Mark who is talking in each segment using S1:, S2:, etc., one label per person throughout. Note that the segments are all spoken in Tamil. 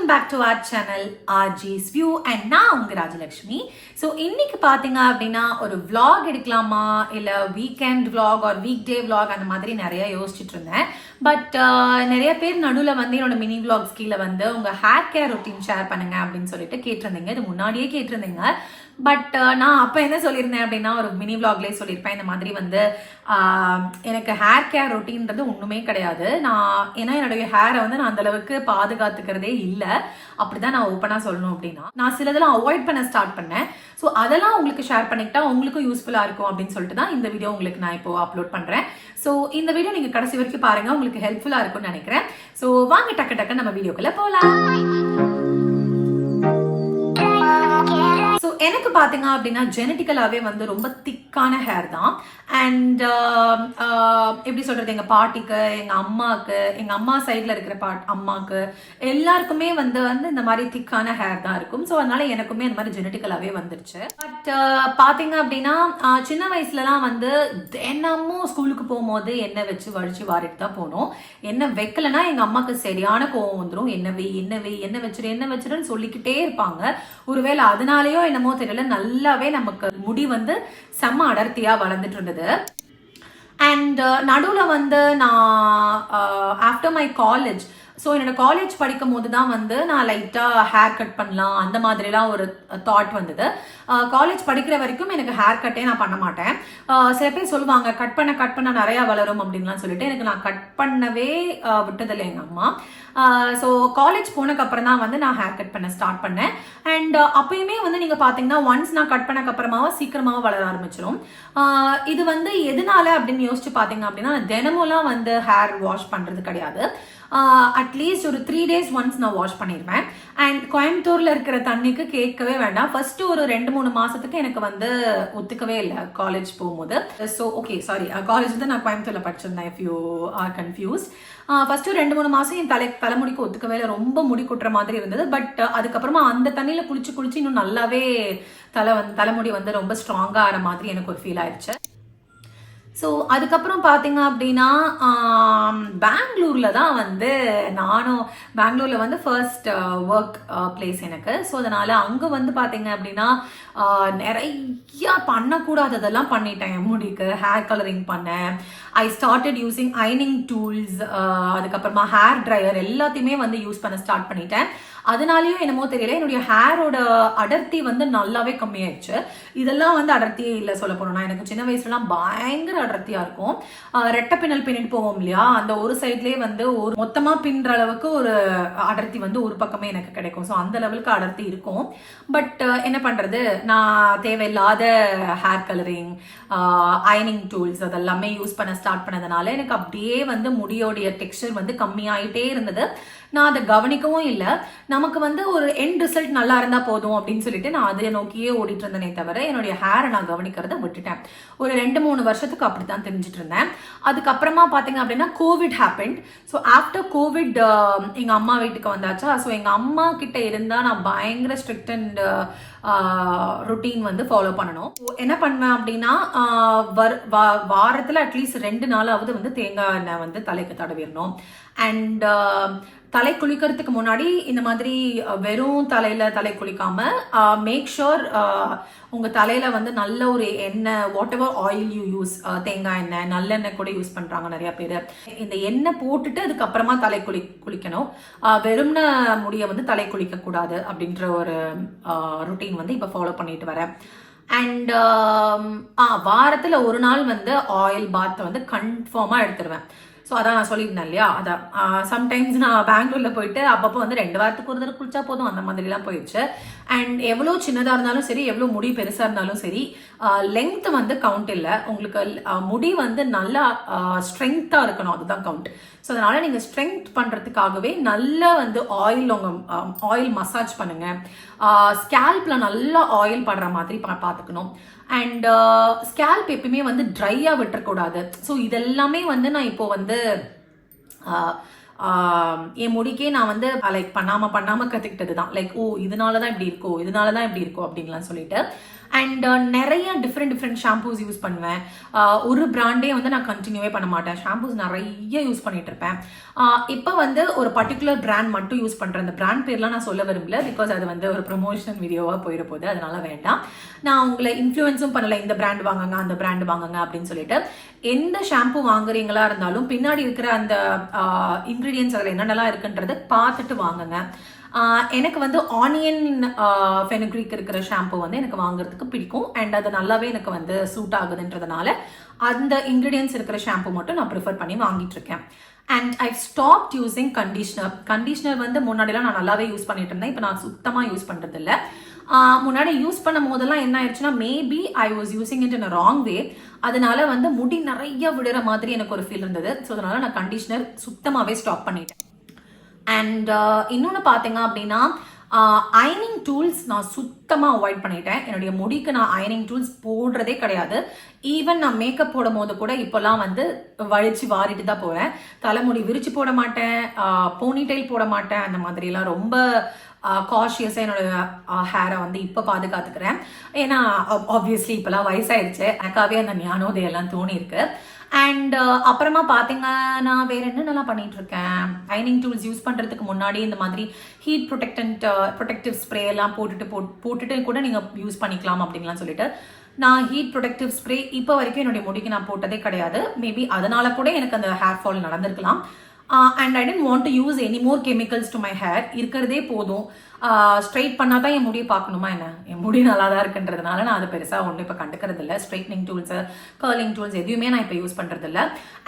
S1: Back to our channel RG's View and நான் உங்க ராஜலக்ஷ்மி. ஸோ இன்னைக்கு பார்த்தீங்க அப்படின்னா ஒரு vlog எடுக்கலாமா இல்லை வீக்கெண்ட் vlog ஒரு வீக் டே vlog அந்த மாதிரி நிறைய யோசிச்சுட்டு இருந்தேன். பட் நிறைய பேர் நடுவில் வந்து என்னோட மினி vlogs கீழே வந்து உங்க ஹேர் கேர் ரொட்டீன் ஷேர் பண்ணுங்க அப்படின்னு சொல்லிட்டு கேட்டிருந்தீங்க. இது முன்னாடியே கேட்டிருந்தீங்க. பட் நான் அப்போ என்ன சொல்லியிருந்தேன் அப்படின்னா ஒரு மினி vlogலேயே சொல்லியிருப்பேன், இந்த மாதிரி வந்து எனக்கு ஹேர் கேர் ரொட்டீன்றது ஒன்றுமே கிடையாது. ஏன்னா என்னுடைய ஹேரை வந்து நான் அந்தளவுக்கு பாதுகாத்துக்கிறதே இல்லை. அப்படிதான் நான் ஓப்பனாக சொல்லணும் அப்படின்னா நான் சிலதெல்லாம் அவாய்ட் பண்ண ஸ்டார்ட் பண்ணேன். ஸோ அதெல்லாம் உங்களுக்கு ஷேர் பண்ணிக்கிட்டா உங்களுக்கும் யூஸ்ஃபுல்லாக இருக்கும் அப்படின்னு சொல்லிட்டு தான் இந்த வீடியோ உங்களுக்கு நான் இப்போ அப்லோட் பண்ணுறேன். ஸோ இந்த வீடியோ நீங்கள் கடைசி வரைக்கும் பாருங்கள், உங்களுக்கு ஹெல்ப்ஃபுல்லாக இருக்கும்னு நினைக்கிறேன். ஸோ வாங்க டக்கு டக்கு நம்ம வீடியோக்குள்ளே போகலாம். ஸோ எனக்கு பார்த்தீங்க அப்படின்னா ஜெனட்டிக்கலாகவே வந்து ரொம்ப திக்கான ஹேர் தான். அண்ட் எப்படி சொல்கிறது, எங்கள் பாட்டிக்கு, எங்கள் அம்மாவுக்கு, எங்கள் அம்மா சைடில் இருக்கிற அம்மாவுக்கு எல்லாருக்குமே வந்து இந்த மாதிரி திக்கான ஹேர் தான் இருக்கும். ஸோ அதனால எனக்குமே அந்த மாதிரி ஜெனட்டிக்கலாகவே வந்துருச்சு. பட் பார்த்தீங்க அப்படின்னா சின்ன வயசுலலாம் வந்து தினமும் ஸ்கூலுக்கு போகும்போது எண்ணெய் வச்சு வழிச்சு வாரிட்டு தான் போனோம். எண்ணெய் வைக்கலைன்னா எங்கள் அம்மாவுக்கு சரியான கோவம் வந்துடும். எண்ணெய் வச்சிருன்னு சொல்லிக்கிட்டே இருப்பாங்க. ஒருவேளை அதனாலேயோ என்னமோ தெரியல, நல்லாவே நமக்கு முடி வந்து செம்ம அடர்த்தியா வளர்ந்துட்டு இருந்தது. அண்ட் நடுவில் வந்து நான் ஆஃப்டர் மை காலேஜ், ஸோ என்னோட காலேஜ் படிக்கும் போது தான் வந்து நான் லைட்டாக ஹேர் கட் பண்ணலாம் அந்த மாதிரிலாம் ஒரு தாட் வந்தது. காலேஜ் படிக்கிற வரைக்கும் எனக்கு ஹேர் கட்டே நான் பண்ண மாட்டேன். சில பேர் சொல்லுவாங்க கட் பண்ண நிறையா வளரும் அப்படின்லாம் சொல்லிட்டு எனக்கு நான் கட் பண்ணவே விட்டதில்லை எங்கள் அம்மா. ஸோ காலேஜ் போனதுக்கப்புறம் தான் வந்து நான் ஹேர் கட் பண்ண ஸ்டார்ட் பண்ணேன். அண்ட் அப்பயுமே வந்து நீங்கள் பார்த்தீங்கன்னா ஒன்ஸ் நான் கட் பண்ணக்கப்புறமாவும் சீக்கிரமாகவும் வளர ஆரம்பிச்சிடும். இது வந்து எதனால அப்படின்னு யோசிச்சு பார்த்தீங்க அப்படின்னா தினமும்லாம் வந்து ஹேர் வாஷ் பண்ணுறது கிடையாது. அட்லீஸ்ட் ஒரு 3 days ஒன்ஸ் நான் வாஷ் பண்ணிடுவேன். அண்ட் கோயம்புத்தூரில் இருக்கிற தண்ணிக்கு கேட்கவே வேண்டாம். ஃபர்ஸ்ட் ஒரு 2-3 மாதத்துக்கு எனக்கு வந்து ஒத்துக்கவே இல்லை காலேஜ் போகும்போது. ஸோ ஓகே சாரி, காலேஜ் வந்து நான் கோயம்புத்தூரில் படிச்சிருந்தேன். If you are confused. First 2-3 மாதம் என் தலைமுடிக்கு ஒத்துக்கவே இல்லை, ரொம்ப முடி கொட்டுற மாதிரி இருந்தது. பட் அதுக்கப்புறமா அந்த தண்ணியில் குளிச்சு இன்னும் நல்லாவே தலைமுடி வந்து ரொம்ப ஸ்ட்ராங்காக ஆகிற மாதிரி எனக்கு ஒரு ஃபீல் ஆயிடுச்சு. ஸோ அதுக்கப்புறம் பார்த்தீங்க அப்படின்னா பெங்களூரில் தான் வந்து பெங்களூரில் வந்து ஃபர்ஸ்ட் ஒர்க் பிளேஸ் எனக்கு. ஸோ அதனால் அங்கே வந்து பார்த்தீங்க அப்படின்னா நிறையா பண்ணக்கூடாததெல்லாம் பண்ணிட்டேன். என் முடிக்கு ஹேர் கலரிங் பண்ணேன். ஐ ஸ்டார்டட் யூஸிங் அயனிங் டூல்ஸ். அதுக்கப்புறமா ஹேர் ட்ரையர் எல்லாத்தையுமே வந்து யூஸ் பண்ண ஸ்டார்ட் பண்ணிட்டேன். அதனாலயும் என்னமோ தெரியல, என்னுடைய ஹேரோட அடர்த்தி வந்து நல்லாவே கம்மியாயிடுச்சு. இதெல்லாம் வந்து அடர்த்தியே இல்லை சொல்ல போனோம்னா. எனக்கு சின்ன வயசுலாம் பயங்கர அடர்த்தியா இருக்கும். ரெட்டை பின்னல் பின்னிட்டு போவோம் இல்லையா, அந்த ஒரு சைட்லேயே வந்து ஒரு மொத்தமா பின்னுற அளவுக்கு ஒரு அடர்த்தி வந்து ஒரு பக்கமே எனக்கு கிடைக்கும். ஸோ அந்த லெவலுக்கு அடர்த்தி இருக்கும். பட் என்ன பண்றது, நான் தேவையில்லாத ஹேர் கலரிங், அயனிங் டூல்ஸ் அதெல்லாமே யூஸ் பண்ண ஸ்டார்ட் பண்ணதுனால எனக்கு அப்படியே வந்து முடியோடைய டெக்ஸ்டர் வந்து கம்மியாயிட்டே இருந்தது. நான் அதை கவனிக்கவும் இல்லை. நமக்கு வந்து ஒரு எண்ட் ரிசல்ட் நல்லா இருந்தால் போதும் அப்படின்னு சொல்லிட்டு நான் அதை நோக்கியே ஓடிட்டு இருந்தேனே தவிர என்னுடைய ஹேரை நான் கவனிக்கிறத விட்டுட்டேன். ஒரு 2-3 வருஷத்துக்கு அப்படி தான் தெரிஞ்சுட்டு இருந்தேன். அதுக்கப்புறமா பார்த்தீங்க அப்படின்னா Covid happened. So after Covid எங்கள் அம்மா வீட்டுக்கு வந்தாச்சா. ஸோ எங்கள் அம்மா கிட்ட இருந்தால் நான் பயங்கர ஸ்ட்ரிக்ட் அண்ட் ரொட்டீன் வந்து ஃபாலோ பண்ணணும். என்ன பண்ணுவேன் அப்படின்னா வாரத்தில் அட்லீஸ்ட் 2 நாளாவது வந்து தேங்காய் எண்ணெய் வந்து தலைக்கு தடவிடணும். அண்ட் தலை குளிக்கிறதுக்கு முன்னாடி இந்த மாதிரி வெறும் தலை குளிக்காம மேக் ஷோர் உங்க தலையில வந்து நல்ல ஒரு எண்ணெய், what ever oil you use, தேங்காய் எண்ணெய், நல்லெண்ணெய் கூட யூஸ் பண்றாங்க நிறைய பேர். இந்த எண்ணெய் போட்டுட்டு அதுக்கப்புறமா தலை குளிக்கணும். வெறும்ன முடிய வந்து தலை குளிக்க கூடாது அப்படின்ற ஒரு ரொட்டீன் வந்து இப்ப ஃபாலோ பண்ணிட்டு வரேன். அண்ட் வாரத்துல ஒரு நாள் வந்து ஆயில் பாத் வந்து கன்ஃபார்மா எடுத்துருவேன். ஸோ அதான் நான் சொல்லியிருந்தேன் இல்லையா, அதான் சம்டைம்ஸ் நான் பெங்களூரில் போயிட்டு அப்பப்போ வந்து 2 வாரத்துக்கு ஒரு தடவை குளிச்சா போதும் அந்த மாதிரிலாம் போயிடுச்சு. அண்ட் எவ்வளோ சின்னதாக இருந்தாலும் சரி, எவ்வளோ முடி பெருசாக இருந்தாலும் சரி, லென்த் வந்து கவுண்ட் இல்லை. உங்களுக்கு முடி வந்து நல்லா ஸ்ட்ரென்த்தாக இருக்கணும், அதுதான் கவுண்ட். ஸோ அதனால் நீங்கள் ஸ்ட்ரென்த் பண்ணுறதுக்காகவே நல்லா வந்து ஆயில் மசாஜ் பண்ணுங்கள். ஸ்கேல்பில் நல்லா ஆயில் படுற மாதிரி பார்த்துக்கணும். அண்ட் ஸ்கேல்ப் எப்பயுமே வந்து ட்ரையாக விட்டுறக்கூடாது. ஸோ இதெல்லாமே வந்து நான் இப்போ வந்து என் முடிக்கே நான் வந்து லைக் பண்ணாம கற்றுக்கிட்டது தான். லைக் இதனால தான் இப்படி இருக்கோ அப்படின்லாம் சொல்லிட்டு. அண்ட் நிறைய டிஃப்ரெண்ட் ஷாம்பூஸ் யூஸ் பண்ணுவேன். ஒரு பிராண்டே வந்து நான் கண்டினியூவே பண்ண மாட்டேன். ஷாம்பூஸ் நிறைய யூஸ் பண்ணிட்டு இருப்பேன். இப்போ வந்து ஒரு பர்டிகுலர் பிராண்ட் மட்டும் யூஸ் பண்ணுறேன். அந்த பிராண்ட் பேர்லாம் நான் சொல்ல விரும்பல, பிகாஸ் அது வந்து ஒரு ப்ரொமோஷன் வீடியோவாக போயிட போகுது, அதனால வேண்டாம். நான் உங்களை இன்ஃப்ளூயன்ஸும் பண்ணல, இந்த பிராண்ட் வாங்குங்க அந்த பிராண்ட் வாங்குங்க அப்படின்னு சொல்லிட்டு. எந்த ஷாம்பு வாங்குறீங்களா இருந்தாலும் பின்னாடி இருக்கிற அந்த இன்க்ரீடியன்ஸ் அதில் என்னென்னலாம் இருக்குன்றதை பார்த்துட்டு வாங்குங்க. எனக்கு வந்து ஆனியன் ஃபெனுக்ரிக் இருக்கிற ஷாம்பு வந்து எனக்கு வாங்குறதுக்கு பிடிக்கும். அண்ட் அது நல்லாவே எனக்கு வந்து சூட் ஆகுதுன்றதுனால அந்த இன்க்ரீடியன்ஸ் இருக்கிற ஷாம்பு மட்டும் நான் ப்ரிஃபர் பண்ணி வாங்கிட்டு இருக்கேன். And I stopped using conditioner வந்து முன்னாடிலாம் நான் நல்லாவே யூஸ் பண்ணிட்டு இருந்தேன். இப்போ நான் சுத்தமாக யூஸ் பண்ணுறது இல்லை. முன்னாடி யூஸ் பண்ணும் போதெல்லாம் என்ன ஆயிடுச்சுன்னா, maybe I was using it in a wrong வே. அதனால வந்து முடி நிறைய விடுற மாதிரி எனக்கு ஒரு ஃபீல் இருந்தது. ஸோ அதனால நான் கண்டிஷனர் சுத்தமாகவே ஸ்டாப் பண்ணிட்டேன். அண்ட் இன்னொன்று பார்த்தீங்க அப்படின்னா, அயனிங் டூல்ஸ் நான் சுத்தமாக அவாய்ட் பண்ணிட்டேன். என்னுடைய முடிக்கு நான் அயனிங் டூல்ஸ் போடுறதே கிடையாது. ஈவன் நான் மேக்கப் போடும் போது கூட இப்போல்லாம் வந்து வழிச்சு வாரிட்டு தான் போகிறேன். தலைமுடி விரிச்சு போட மாட்டேன், போனிடைல் போட மாட்டேன். அந்த மாதிரிலாம் ரொம்ப காஷியஸாக என்னோட ஹேரை வந்து இப்போ பாதுகாத்துக்கிறேன். ஏன்னா ஆப்வியஸ்லி இப்போலாம் வயசாயிடுச்சு, எனக்காகவே அந்த ஞானோதயெல்லாம் தோணியிருக்கு. அண்ட் அப்புறமா பார்த்தீங்கன்னா வேற என்னென்னலாம் பண்ணிட்டு இருக்கேன். அயனிங் டூல்ஸ் யூஸ் பண்ணுறதுக்கு முன்னாடி இந்த மாதிரி ஹீட் ப்ரொடெக்டிவ் ஸ்ப்ரே எல்லாம் போட்டுட்டு கூட நீங்கள் யூஸ் பண்ணிக்கலாம் அப்படின்லாம் சொல்லிட்டு, நான் ஹீட் ப்ரொடெக்டிவ் ஸ்ப்ரே இப்போ வரைக்கும் என்னுடைய முடிக்கு நான் போட்டதே கிடையாது. மேபி அதனால கூட எனக்கு அந்த ஹேர் ஃபால் நடந்திருக்கலாம். And I didn't want to use any more chemicals to my hair. இருக்கிறதே போதும். ஸ்ட்ரைட் பண்ணால் தான் என் முடியை பார்க்கணுமா என்ன? என் முடி நல்லா தான் இருக்குன்றதுனால நான் அதை பெருசாக ஒன்றும் இப்போ கண்டுக்கிறது இல்லை. ஸ்ட்ரைட்னிங் டூல்ஸு, கர்லிங் டூல்ஸ் எதுவுமே நான் இப்போ யூஸ் பண்ணுறது இல்லை.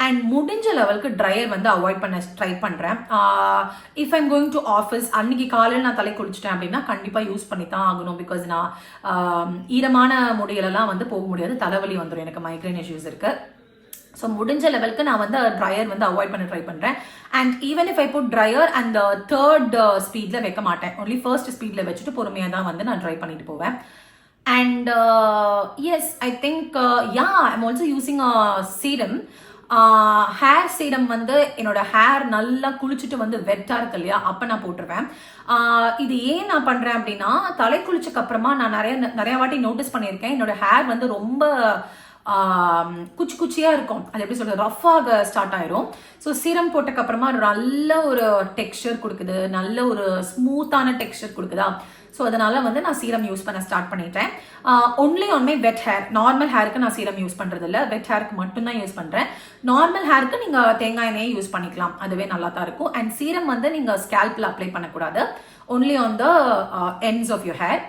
S1: அண்ட் முடிஞ்ச லெவலுக்கு ட்ரையர் வந்து அவாய்ட் பண்ண ட்ரை பண்ணுறேன். If I'm going to office, அன்னைக்கு காலையில் நான் தலை குளிச்சிட்டேன் அப்படின்னா கண்டிப்பாக யூஸ் பண்ணி தான் ஆகணும். பிகாஸ் நான் ஈரமான முடியலெல்லாம் வந்து போக முடியாது, தலைவலி வந்துடும், எனக்கு மைக்ரைன் இஷ்யூஸ் இருக்குது. ஸோ முடிஞ்ச லெவலுக்கு நான் வந்து ட்ரையர் வந்து அவாய்ட் பண்ண ட்ரை பண்ணுறேன். And even if I put dryer அந்த தேர்ட் ஸ்பீடில் வைக்க மாட்டேன், ஒன்லி ஃபர்ஸ்ட் ஸ்பீடில் வச்சுட்டு பொறுமையாக தான் வந்து நான் ட்ரை பண்ணிட்டு போவேன். And yes, I think I'm also using a serum. Hair serum வந்து என்னோட ஹேர் நல்லா குளிச்சுட்டு வந்து வெட்டாக இருக்கு இல்லையா, அப்போ நான் போட்டுருவேன். இது ஏன் நான் பண்ணுறேன் அப்படின்னா, தலை குளிச்சக்கு அப்புறமா நான் நிறைய வாட்டி நோட்டீஸ் பண்ணியிருக்கேன், என்னோட ஹேர் வந்து ரொம்ப குச்சியா இருக்கும். அது எப்படி சொல்றது, ரஃபாக ஸ்டார்ட் ஆயிரும். ஸோ சீரம் போட்டக்கு அப்புறமா நல்ல ஒரு டெக்ஸ்சர் கொடுக்குது, நல்ல ஒரு ஸ்மூத்தான டெக்ஸ்சர் கொடுக்குதா. ஸோ அதனால வந்து நான் சீரம் யூஸ் பண்ண ஸ்டார்ட் பண்ணிட்டேன். Only on my wet hair. Normal ஹேருக்கு நான் சீரம் யூஸ் பண்றது இல்லை, வெட் ஹேருக்கு மட்டும்தான் யூஸ் பண்றேன். நார்மல் ஹேருக்கு நீங்க தேங்காய் எண்ணெயை யூஸ் பண்ணிக்கலாம், அதுவே நல்லா தான் இருக்கும். அண்ட் சீரம் வந்து நீங்க ஸ்கேல்ப்ல அப்ளை பண்ணக்கூடாது, only on the ends of your hair.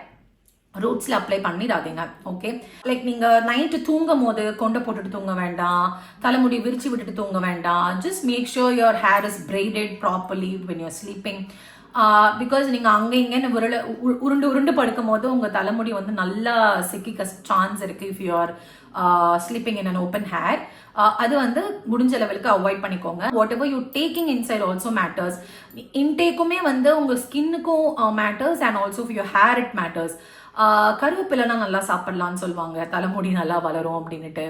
S1: ரூட்ஸில் அப்ளை பண்ணிடாதீங்க. ஓகே, லைக் நீங்கள் நைட்டு தூங்கும் போது கொண்டை போட்டுட்டு தூங்க வேண்டாம், தலைமுடி விரிச்சு விட்டுட்டு தூங்க வேண்டாம். Just make sure your hair is braided properly when you're sleeping. Because நீங்கள் அங்கே இங்கேன்னு உருண்டு படுக்கும் போது உங்கள் தலைமுடி வந்து நல்லா சிக்கிக்க சான்ஸ் இருக்குது if you are sleeping in an open hair. அது வந்து முடிஞ்ச லெவலுக்கு அவாய்ட் பண்ணிக்கோங்க. Whatever you taking inside also matters. இன்டேக்குமே வந்து உங்கள் ஸ்கின்னுக்கும் matters and also for your hair it matters. கருவேப்பிலைனா நல்லா சாப்பிடலான்னு சொல்லுவாங்க, தலைமுடி நல்லா வளரும் அப்படின்னுட்டு.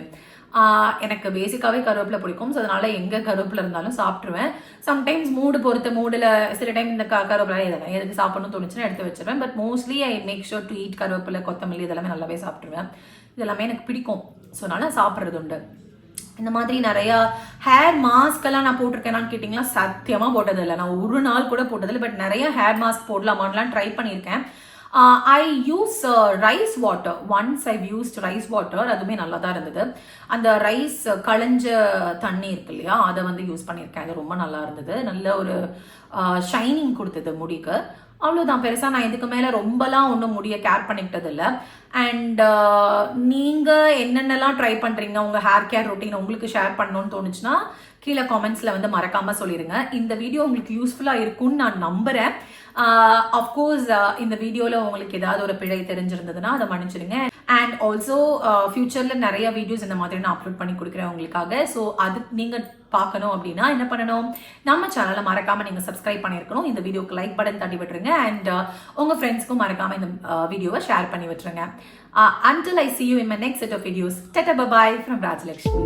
S1: எனக்கு பேசிக்காவே கருவேப்பிலை பிடிக்கும். ஸோ அதனால எங்கே கருவேப்பிலை இருந்தாலும் சாப்பிட்ருவேன். சம்டைம்ஸ் மூடில் சில டைம் இந்த கருவேப்பிலை இதெல்லாம் எதுக்கு சாப்பிடணும்னு தோணுச்சுன்னா எடுத்து வச்சிருவேன். But mostly I make sure to eat கருவேப்பிலை, கொத்தமல்லி இதெல்லாமே நல்லாவே சாப்பிட்ருவேன். இதெல்லாமே எனக்கு பிடிக்கும், ஸோ அதனால சாப்பிட்றது உண்டு. இந்த மாதிரி நிறையா ஹேர் மாஸ்க் எல்லாம் நான் போட்டிருக்கேனான்னு கேட்டிங்களா, சத்தியமாக போட்டதில்லை. நான் ஒரு நாள் கூட போட்டதில்லை. பட் நிறைய ஹேர் மாஸ்க் போடலாமான்லாம் ட்ரை பண்ணியிருக்கேன். I use rice water. Once I've used rice water. அதுவுமே நல்லா தான் இருந்தது. அந்த ரைஸ் களைஞ்ச தண்ணி இருக்கு இல்லையா, அதை வந்து யூஸ் பண்ணியிருக்கேன். அது ரொம்ப நல்லா இருந்தது, நல்ல ஒரு ஷைனிங் கொடுத்தது முடிக்கு. அவ்வளோதான், பெருசாக நான் இதுக்கு மேலே ரொம்பலாம் ஒன்றும் முடிய கேர் பண்ணிக்கிட்டது இல்லை. அண்ட் நீங்கள் என்னென்னலாம் ட்ரை பண்ணுறீங்க, உங்கள் ஹேர் கேர் ரொட்டீன் உங்களுக்கு ஷேர் பண்ணணும்னு தோணுச்சுன்னா கீழே காமெண்ட்ஸில் வந்து மறக்காமல் சொல்லிடுங்க. இந்த வீடியோ உங்களுக்கு யூஸ்ஃபுல்லாக இருக்கும்னு நான் நம்புகிறேன். அஃப்கோர்ஸ் இந்த வீடியோவில் உங்களுக்கு ஏதாவது ஒரு பிழை தெரிஞ்சிருந்ததுன்னா அதை மன்னிச்சிடுங்க. அண்ட் ஆல்சோ ஃபியூச்சரில் நிறைய வீடியோஸ் இந்த மாதிரி நான் அப்லோட் பண்ணி கொடுக்குறேன் உங்களுக்காக. ஸோ அது நீங்கள் பார்க்கணும் அப்படின்னா என்ன பண்ணணும், நம்ம சேனலை மறக்காமல் நீங்கள் சப்ஸ்கிரைப் பண்ணியிருக்கணும். இந்த வீடியோக்கு லைக் பட்டன் தட்டி விட்டுருங்க. அண்ட் உங்கள் ஃப்ரெண்ட்ஸ்க்கும் மறக்காமல் இந்த வீடியோவை ஷேர் பண்ணி விட்டுருங்க. Until I see you in my next set of videos. Tata bye-bye from Rajlakshmi.